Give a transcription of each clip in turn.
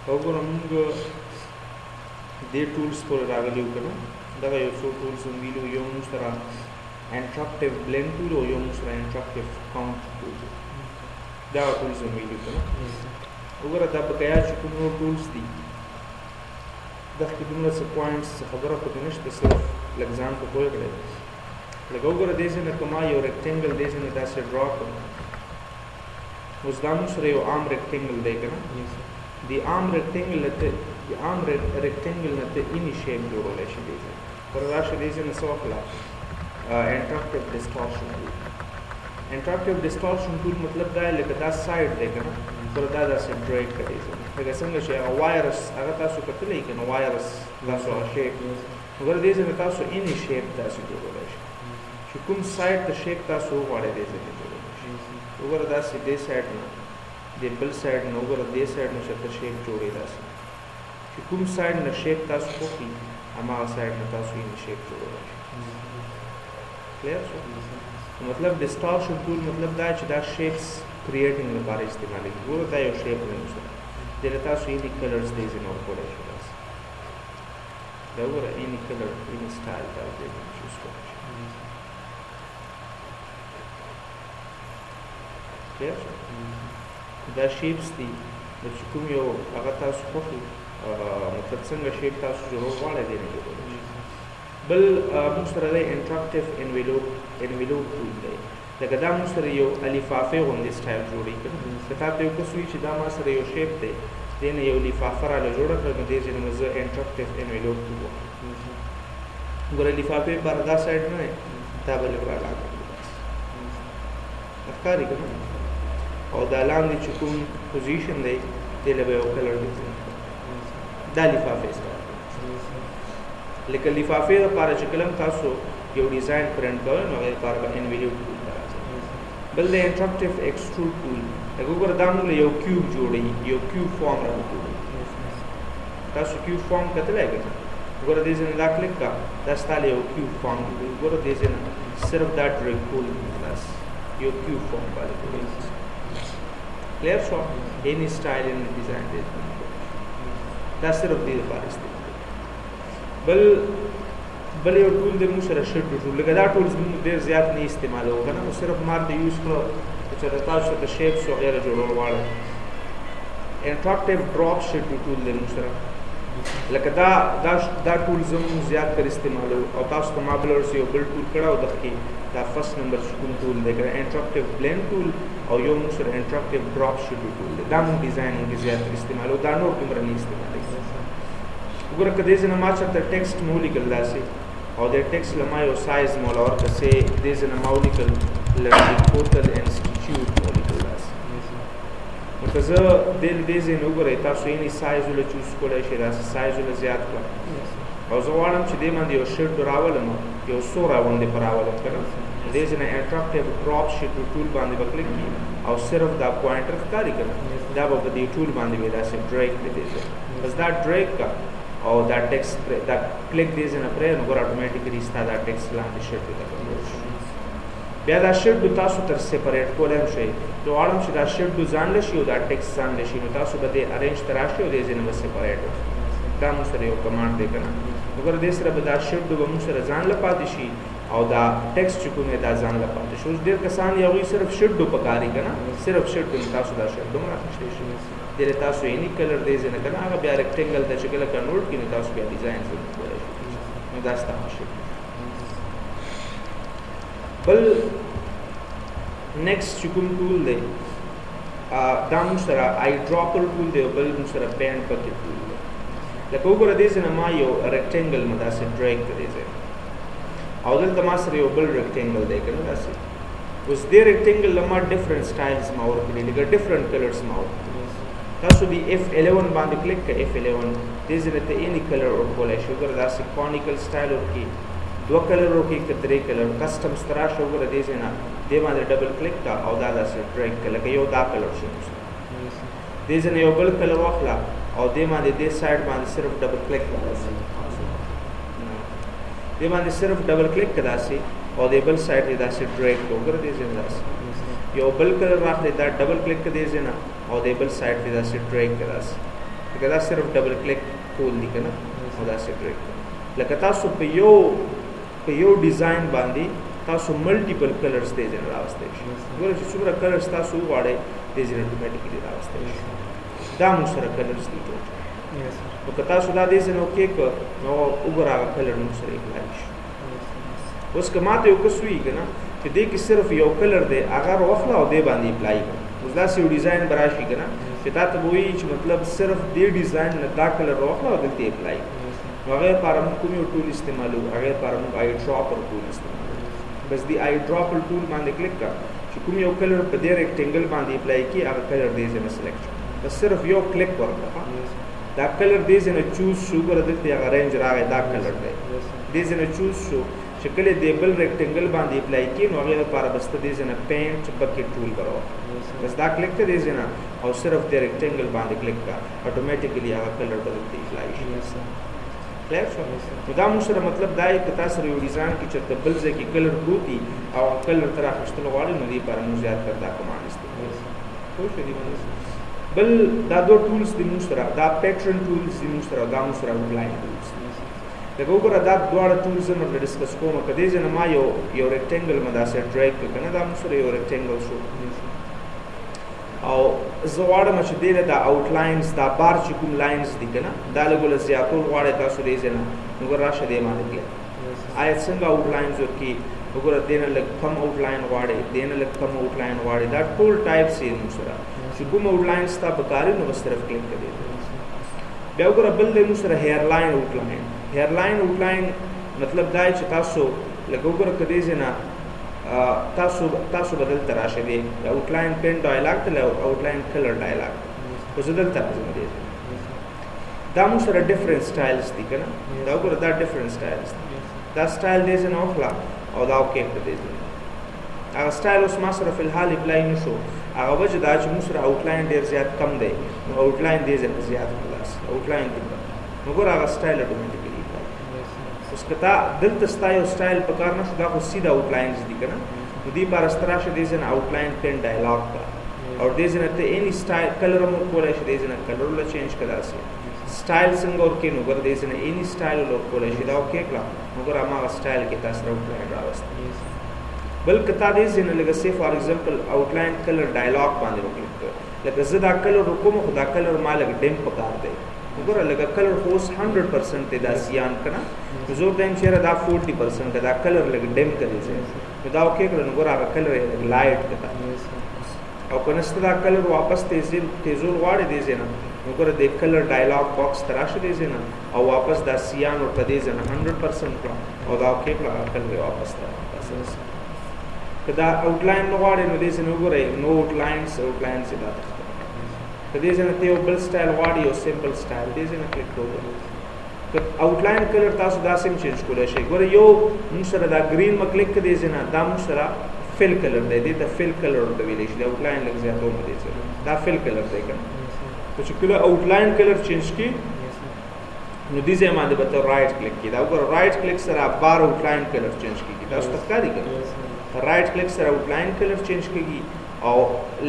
وګوره موږ دې ټولز پورې راغلي وو که نه دغه یو څو ټولز هم ویلي وو یو موږ سره انټراکټیو بلینډ ټول او یو موږ سره انټراکټیو کاونټ ټول دغه ټولز هم ویلي وو که نه وګوره دا بقایا چې کوم نور ټولز دي دغه کې دومره څه پوینټس خبره پکې نشته صرف لږ ځان په پوه کړئ لکه وګوره دې ځای نه که ما یو ریکټینګل دې ځای نه داسې ډرا کړم اوس دا موږ سره یو عام ریکټینګل دی که نه د عام ریکټینګل نه ته اینی شیپ جوړولی شي دې ځای پر راشه دې ځای نه څه واخله انټراکټیو ډسټورشن ټول انټراکټیو ډسټورشن ټول مطلب دا لکه دا سایډ دی که نه پر دا داسې ډریګ کړی ځای لکه څنګه چې هغه وایرس هغه تاسو کتلی که نه وایرس تاسو هغه شیپ وګوره دې ځای نه تاسو اینی شیپ داسې جوړولی شي چې کوم سایډ ته شیپ تاسو وغواړئ دې ځای کې جوړولی شي وګوره داسې دې سایډ نه د بل سایډ نه وګوره دې سایډ نه چېرته شیپ جوړوي داسې چې کوم سایډ نه شیپ تاسو خوښي هماغه سایډ نه تاسو اینی شیپ جوړولی شي کلیر شو مطلب ډسټورشن ټول مطلب دا چې دا شیپس کریټینګ لپاره استعمالېږي ګوره دا یو شیپ دی سره دې له تاسو اینی کلرز دې ځای نه ورکولی شو داسې دا وګوره اینی کلر اینی سټایل دا دې چوز کولی شي کلیر شو دا شیپس دي چې کوم یو هغه تاسو خوښي مطلب څنګه شیپ تاسو جوړول غواړئ دې نه جوړولی شي بل موږ سره دی انټراکټیو انویلوپ ټول دی لکه دا موږ سره یو لفافې غوندې سټایل جوړوي که نه که تا ته یو کس وي چې دا ما سره یو شیپ دی دې نه یو لفافه راله جوړه کړه نو دې ځای نه زه انټراکټیو انویلوپ ټول وهم ګوره لفافې لپاره دا سایډ نه دی دا به لږ رالاږه ښکاري که نه او دا لاندې چې کوم پوزیشن دی دې له به یو کلر ډیزاین دا لفافې سره لکه لفافې دپاره چې کله تاسو یو ډیزاین پرنټ کوئ نو هغې دپاره به انویلوپ ټول ته راځئ بل د انټراکټیو ایکسټروډ ټول لکه وګوره دا موږ له یو کیوب جوړوي یو کیوب فارم راته جوړوي تاسو کیوب فارم کتلی که نه وګوره دې ځای نه دا کلک کړه دا ستا له یو کیوب فارم جوړوي وګوره دې ځای نه صرف دا ډریګ کول داسې یو کیوب فارم باندې جوړوي کلیر شو اینی سټایل اینی ډیزاین دې دا صرف دې دپاره استعمال بل یو ټول دی موږ سره شډ ټول لکه دا ټولز موږ ډېر زیات نه استعمالوو که نه نو صرف ما ته یوز کړو چې د تاسو د شیپس وغیره جوړول غواړئ انټراکټیو ډراپ شډ ټول دی موږ سره لکه دا ټول زه موږ زیات کر استعمالوو او تاسو ته ما بل ورسې یو بل ټول کړی او دغه کې دا فرست نمبر چې کوم ټول دی که انټراکټیو بلینډ ټول او یو موږ سره انټراکټیو ډراپ شډ ټول دی دا موږ ډیزاینینګ کې زیات استعمالوو دا نور دومره نه استعمالوي وګوره که دې ځای نه ما چېرته ټیکسټ مو ولیکل داسې او د ټیکسټ له ما یو سایز مو له ورکړه سې دې ځای نه ما ولیکل هوټل انسټیټیوټ مو ولیکل داسې نو که زه دې ځای نه وګورئ تاسو یعنې سایز له چوز کولی شئ داسې سایز له زیات کړم او زه غواړم چې دې باندې یو شیډ راولم یو سوره غوندې په راولم که نه دې ځای نه انټراکټیو ډراپ شیډ ټول باندې به کلک کړي او صرف دا پوینټر ښکاري که نه دا به په دې ټول باندې وي داسې ډریګ کړي دې ځای بس دا ډریګ کا او دا ټیکسټ دا کلیک دې ځای نه پرې نو ګوره اټومیټیکلي ستا دا ټیکسټ لاندې شیډ ته کنورټ شي بیا دا شیډ تاسو تر سپریټ کولی هم شئ زه غواړم چې دا شیډ ځان له شي او دا ټیکسټ ځان له شي نو تاسو به دې ارینج ته راشئ او دې ځای نه به سپریټ دا موږ سره یو کمانډ دی که نه نو ګوره دې سره به دا شیډ به موږ سره ځان له پاتې شي او دا ټیکسټ چې کوم دی دا ځان له پاتې شي اوس ډېر کسان یې هغوی صرف شیډ پکاري که نه صرف شیډ تاسو دا شیډ هم راخیستی شي دې له تاسو اینی کلر دې ځای نه که نه هغه بیا ریکټینګل ته چې کله کنورټ کړي نو تاسو بیا ډیزاین جوړ کولی شئ نو دا ستا شیډ بل نیکسټ چې کوم ټول دی دا موږ سره آی ډراپر ټول دی او بل موږ سره پینټ بکټ ټول دی لکه وګوره دې ځای نه ما یو ریکټینګل ما داسې ډریګ کړی ځای او دلته ما سره یو بل ریکټینګل دی که نه داسې اوس دې ریکټینګل له ما ډفرنټ سټایلز ما ورکړي لکه ډفرنټ کلرز ما ورکړي تاسو د F11 باندې کلیک کړئ F11 دې ځای نه ته اینی کلر ورکولی شئ وګوره داسې کونیکل سټایل ورکړي 2 کلر ورکړي که 3 کلر کسټمز ته راشه وګوره دې ځای نه دې باندې ډبل کلیک کړه او دا داسې ډریګ کړه لکه یو دا کلر شي دې ځای نه یو بل کلر واخله او دې باندې دې سایډ باندې صرف ډبل کلیک کړه دې باندې صرف ډبل کلیک کړه داسې او دې بل سایډ یې داسې ډریګ کړه وګوره دې ځای نه داسې یو بل کلر واخلئ دا ډبل کلیک کړه دې ځای نه او دې بل سایډ ته داسې ډریګ کړه داسې لکه دا صرف ډبل کلیک کول دي کنه او دا سه ډریګ لکه تاسو په یو ډیزاین باندې تاسو ملټیپل کلرز دې ځای راوستئ شي ګوره چې څومره کلرز تاسو وغواړئ دې ځای اتوماتیکلی راوستئ شي دا مو سره کلرز دي ټول نو که تاسو دا دې ځای نو کې نو وګوره هغه کلر مو سره اپلای شي اوس که ماته یو کس وي که نه چې دې کې صرف یو کلر دی هغه راواخله او دې باندې اپلای کړه اوس داسې یو ډیزاین به راشي که نه چې تا ته به وایي چې مطلب صرف دې ډیزاین نه دا کلر راواخله او دلته اپلای کړه نو هغې لپاره موږ کوم یو ټول استعمالو هغې لپاره موږ آی ډراپر ټول استعمالو بس دی آی ډراپر ټول باندې کلیک کړه چې کوم یو کلر په دې ریکټینګل باندې اپلای کړي هغه کلر دې ځای نه سلیکټ شي بس صرف یو کلیک ورکړه دا کلر دې ځای نه چوز شو ګوره دلته هغه رینج راغی دا کلر دی دې ځای نه چوز شو چې کله دې بل ریکټینګل باندې اپلای کړي نو هغې لپاره بس ته دې ځای نه پینټ بکټ ټول به راوخلې بس دا کلیک ته دې ځای نه او صرف دې ریکټینګل باندې کلیک کړه اټومیټیکلی هغه کلر به دلته اپلای شي نو دا موږ سره مطلب دا یې که تا سره یو ډیزاین کې چېرته بل ځای کې کلر پروت وي او کلر ته راخیستلو غواړې نو دې لپاره موږ زیات تر دا کمانډ استعمال پوه شوې دې باندې بل دا دوه ټولز دي موږ سره دا پیټرن ټولز دي موږ سره او دا موږ سره آوټلاین ټولز لکه وګوره دا دواړه ټولز زه درته ډسکس کوم که دې ځای نه ما یو ریکټینګل ما داسې ډریګ کړ که نه دا موږ سره یو ریکټینګل شو او زه غواړم چې دې له دا آوټلاینز دا بار چې کوم لاینز دي که نه دا لږ له زیاتول غواړئ تاسو دې ځای نه نو ګوره راشه دې باندې کلیک آیا څنګه آوټلاینز ورکړي وګوره دې نه لږ کم آوټلاین غواړئ دې نه لږ کم آوټلاین غواړئ دا ټول ټایپس یې موږ سره چې کوم آوټلاین ستا پکار وي نو بس طرف کلیک کړئ بیا وګوره بل دی موږ سره هیر لاین آوټلاین هیر لاین آوټلاین مطلب دا چې تاسو لکه وګوره که دې ځای نه تاسو به دلته راشئ دی آوټلاین پین ډایلاګ ته آوټلاین کلر ډایلاګ خو زه دلته راځم دې دا موږ سره ډفرنٹ سټایلز دي که نه دا وګوره دا ډفرنٹ سټایلز دي دا سټایل دې ځای نه واخله او دا اوکې کړه دې ځای هغه سټایل اوس ما سره فلحال اپلای نه شو هغه وجه دا چې موږ سره آوټلاین ډېر زیات کم دی نو آوټلاین دې ځای نه زیات خلاص آوټلاین کې نو ګوره هغه سټایل اټومیټیکلی اوس که تا دلته ستا یو سټایل په کار نه شو دا خو سیده آوټلاینز دي که نه نو دې لپاره سته راشه دې ځای نه آوټلاین پین ډایلاګ ته او دې ځای نه ته اني سټایل کلر هم ورکولی شي دې ځای نه کلر له چینج کړه داسې سټایل څنګه ورکوې نو ګوره دې ځای نه اني سټایل له ورکولی شي دا اوکې کړه نو ګوره هماغه سټایل کې تا سره آوټلاین راوسته بل که تا دې ځای نه لکه سی فار ایگزامپل آوټلاین کلر ډایلاګ باندې وکلیک کړه لکه زه دا کلر وکوم خو دا کلر ما لږ ډیم پکار دی وګوره لکه کلر خو اوس 100% دی دا سیان که نه نو زه ورته یم چېرې دا 40% که دا کلر لږ ډیم کړی ځای نو دا اوکې کړه نو ګوره هغه کلر یې لږ لایټ کړه او که نسته دا کلر واپس تیزول غواړې دې ځای نه نو ګوره دې کلر ډایلاګ باکس ته راشه دې ځای نه او واپس دا سیان ورته دې ځای نه 100% کړه او دا اوکې کړه هغه کلر یې واپس ته که دا آوټلاین نه غواړې نو دې ځای نه وګورئ نو آوټلاینز یې دا تخته که دې ځای نه ته یو بل سټایل غواړې یو سمپل سټایل دې ځای نه کلیک کوو که آوټلاین کلر تاسو داسې هم چینج کولی شئ ګوره یو موږ سره دا ګرین مه کلیک کړه دې ځای نه دا موږ سره فل کلر دی دې ته فل کلر ورته ویلی شي د آوټلاین لږ زیاتوم دې ځای دا فل کلر دی که نو چې کله آوټلاین کلر چینج کړي نو دې ځای باندې به ته رایټ کلیک کړي دا وګوره رایټ کلیک سره بار آوټلاین کلر چینج کېږي تاسو ته ښکاري که رایټ کلیک سره آوټلاین کلر چینج کېږي او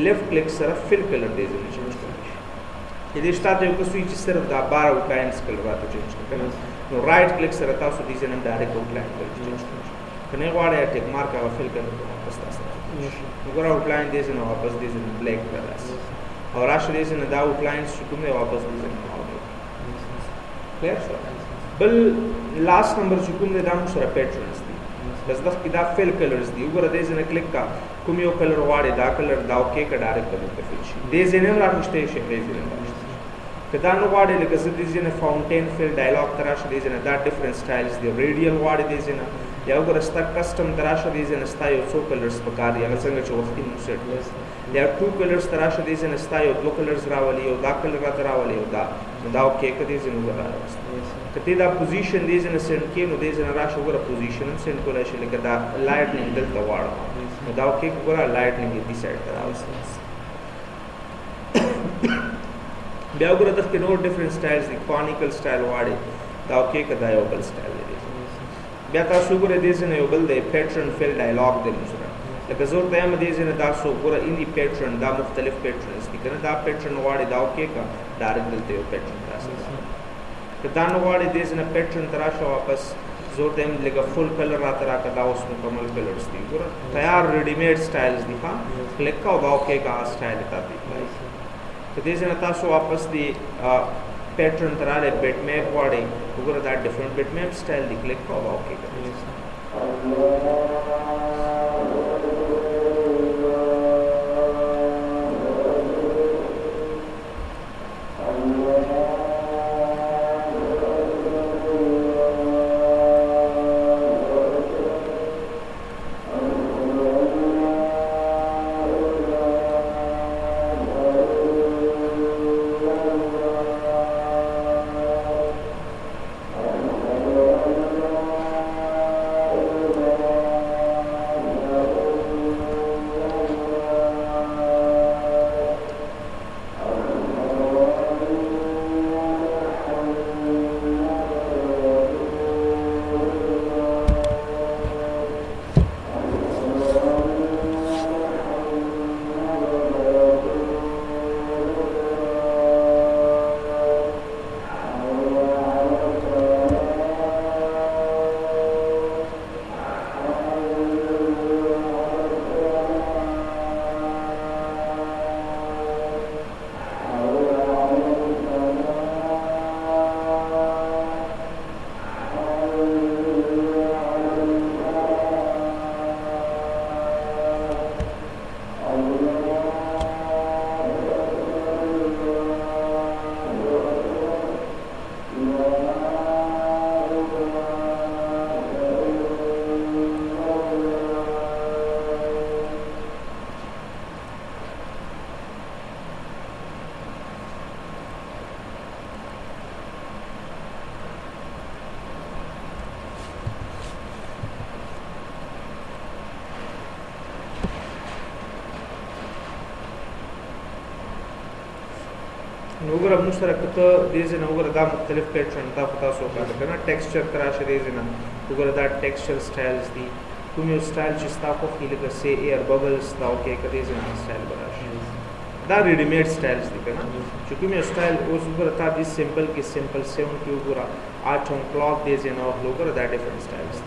لیفټ کلیک سره فل کلر دې ځای نه چینج کېږي دې شته ته یو کس وي چې صرف دا بار آوټلاینز کلر راته چینج کړه که نه نو رایټ کلیک سره تاسو دې ځای نه ډایرکټ آوټلاین کلر چینج کړئ که نه غواړئ ټیک مارک هغه فل کلر ته واپس تاسو نو ګوره آوټلاین دې ځای نه واپس دې ځای نه بلیک کړه داسې او راشه دې ځای نه دا آوټلاینز چې کوم دی واپس دې ځای نه کلیر شو بل لاست نمبر چې کوم دی دا موږ سره پیټرنز دي بس دغه کې دا فل کلرز دي وګوره دې ځای نه کلیک کړه کوم یو کلر غواړې دا کلر دا اوکې کړه ډایرکټ کلر ته فل شي دې ځای نه هم راخیستی شي دې ځای نه هم راخیستی که دا نه غواړې لکه زه دې ځای نه فاونټین فل ډایلاګ ته راشه دې ځای نه دا ډفرنٹ سټایلز دي ریډیل غواړې دې ځای نه یا وګوره ستا کسټم ته راشه دې ځای نه ستا یو څو کلرز پکار دي هغه څنګه چې وختي موږ سیټ یا 2 کلرز ته راشه دې ځای نه ستا یو 2 کلرز راولي یو دا کلر راته راولي یو دا نو دا اوکې که دې ځای نه وګوره راوسته که ته دا پوزیشن دې ځای نه سینډ کړې نو دې ځای نه راشه وګوره پوزیشن هم سینډ کولی شي لکه دا لایټنینګ دلته غواړم نو دا اوکې که وګوره لایټنینګ یې دې سایډ ته راوسته بیا وګوره دغه کې نور ډفرنٹ سټایلز دي کونیکل سټایل غواړې دا اوکې که دا یو بل سټایل دی بیا تاسو وګورئ دې ځای نه یو بل دی پیټرن فل ډایلاګ دی موږ سره لکه زور ته هم دې ځنه دا سو ګوره اني پیټرن دا مختلف پیټرنز دي کنه دا پیټرن واړي دا اوکې کا ډایرکټ دلته یو پیټرن تاسو که دا نو واړي دې ځنه پیټرن تراشه واپس زور ته هم لکه فل کلر راته راکړه دا اوس مکمل کلرز دي ګوره تیار ریډی میډ سټایلز دي ها کلیک کا دا اوکې کا سټایل تا دي که دې ځنه تاسو واپس دي پیټرن تراله بیٹ میپ واړي وګوره دا ډیفرنٹ بیٹ میپ سټایل دی کلیک کا دا اوکې کا نو وګوره موږ سره کته دې ځنه وګوره دا مختلف پیټرن دا پتا سو کار کنه ټیکسچر تراشه دې ځنه وګوره دا ټیکسچر سټایلز دي کوم یو سټایل چې ستا په خې لګه سي ایر ببلز دا اوکې کدي ځنه سټایل براشي دا ریډی میډ سټایلز دي کنه چې کوم یو سټایل اوس وګوره تا دې سمپل کې سمپل سیون کې وګوره اټون کلوک دې ځنه وګوره دا ډیفرنٹ سټایلز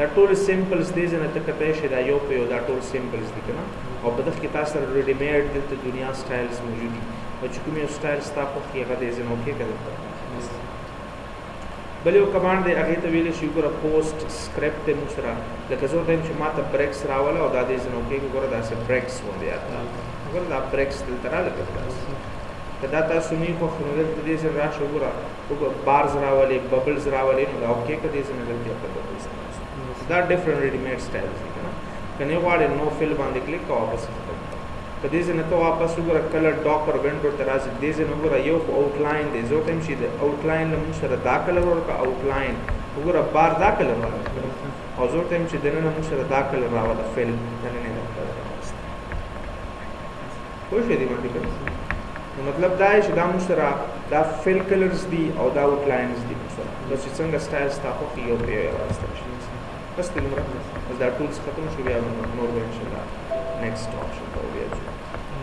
دا ټول سمپلز دې ځنه ته کته شي دا یو په یو دا ټول سمپلز دي کنه او په دغه کې تاسو ریډی میډ د دنیا سټایلز موجود دي چې کوم یو سټایل ستا په خې هغه دې ځنه اوکې کړه بل یو کمانډ دی هغه ته ویل شي ګوره پوسټ سکرپټ ته مشرا لکه زه ټایم چې ماته بریکس راوله او دا دې ځنه اوکې ګوره دا سه بریکس ونه یاته ګوره دا بریکس دلته راغله کدا تاسو نه خو خنوګر دې ځای راشه ګوره بارز راولې ببلز راولې نو دا اوکې کدي ځنه دلته په ببلز دا ډیفرنٹ ریډی میډ سټایلز دي کنه کنه واړې نو فل باندې کلیک کا واپس کدی ځنه ته واپس وګوره کلر ډاک پر وینډو ته راځي دې ځنه وګوره یو آوټ لاین دی زه ټایم شي د آوټ لاین له موږ سره دا کلر ورکا آوټ لاین وګوره بار دا کلر ورکا او زه ټایم چې دنه موږ سره دا کلر راوړل فل دنه نه راوړل خو شې دی باندې نو مطلب دا چې دا موږ سره دا فل کلرز دي او دا آوټ لاینز دي سره نو چې څنګه سټایل تاسو خو یو په یو راځي بس دې مراد دا ټولز ختم شو بیا نور به ان شاء الله next option for video.